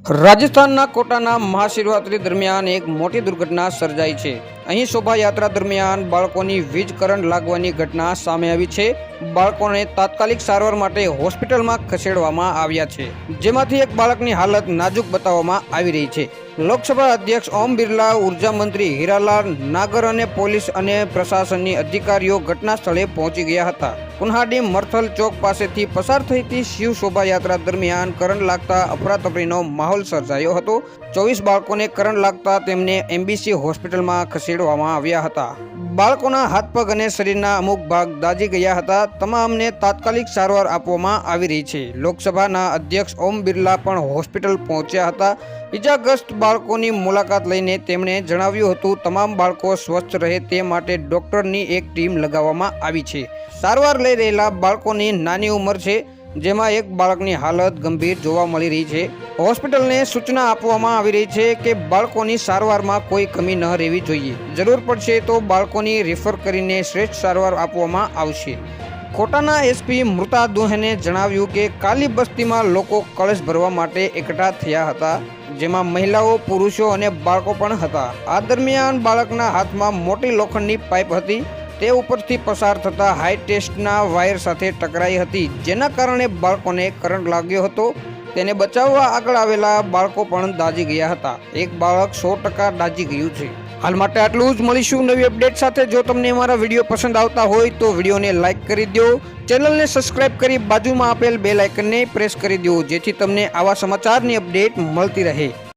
રાજસ્થાનના કોટાના મહાશિવરાત્રી દરમિયાન એક મોટી દુર્ઘટના સર્જાઈ છે। અહીં શોભાયાત્રા દરમિયાન બાળકોની વીજ કરંટ લાગવાની ઘટના સામે આવી છે। બાળકોને તાત્કાલિક સારવાર માટે હોસ્પિટલમાં ખસેડવામાં આવ્યા છે, જેમાંથી એક બાળકની હાલત નાજુક બતાવવામાં આવી રહી છે। લોકસભા અધ્યક્ષ ઓમ બિરલા, ઉર્જા મંત્રી હીરાલાલ નાગર અને પોલીસ અને પ્રશાસનની અધિકારીઓ ઘટના સ્થળે પહોંચી ગયા હતા। કુન્હાડી મરથલ ચોક પાસેથી પસાર થતી શિવ શોભાયાત્રા દરમિયાન કરંટ લાગતા અફરાતફરીનો માહોલ સર્જાયો હતો। 24 બાળકોને કરંટ લાગતા તેમને એમબીસી હોસ્પિટલમાં ખસેડવામાં આવ્યા હતા। બાળકોના હાથ પગ અને શરીરના અમુક ભાગ દાઝી ગયા હતા। તમામને તાત્કાલિક સારવાર આપવામાં આવી રહી છે। લોકસભાના અધ્યક્ષ ઓમ બિરલા પણ હોસ્પિટલ પહોંચ્યા હતા। ઇજાગ્રસ્ત બાળકોની મુલાકાત લઈને તેમણે જણાવ્યું હતું તમામ બાળકો સ્વસ્થ રહે તે માટે ડોક્ટરની એક ટીમ લગાવવામાં આવી છે। સારવાર લઈ રહેલા બાળકોની નાની ઉંમર છે, જેમાં એક બાળકની હાલત ગંભીર જોવા મળી રહી છે। હોસ્પિટલને સૂચના આપવામાં આવી રહી છે કે બાળકોની સારવારમાં કોઈ કમી ન રહેવી જોઈએ। જરૂર પડશે તો બાળકોની રેફર કરીને શ્રેષ્ઠ સારવાર આપવામાં આવશે। કોટાના એસપી મૃતા દુહેને જણાવ્યું કે કાલી બસ્તીમાં લોકો કળશ ભરવા માટે એકઠા થયા હતા, જેમાં મહિલાઓ, પુરુષો અને બાળકો પણ હતા। આ દરમિયાન બાળકના હાથમાં મોટી લોખંડની પાઇપ હતી, તે ઉપરથી પસાર થતા હાઈ ટેસ્ટના વાયર સાથે ટકરાઈ હતી, જેના કારણે બાળકોને કરંટ લાગ્યો હતો। તેને બચાવવા આગળ આવેલા બાળકો પણ દાઝી ગયા હતા। એક બાળક 100% દાઝી ગયું છે। હાલ માટે આટલું જ। મળીશું નવી અપડેટ સાથે। જો તમને અમારા વિડીયો પસંદ આવતા હોય તો વિડીયોને લાઇક કરી દો, ચેનલને સબસ્ક્રાઇબ કરી બાજુમાં આપેલ બેલ આઇકનને પ્રેસ કરી દો, જેથી તમને આવા સમાચારની અપડેટ મળતી રહે।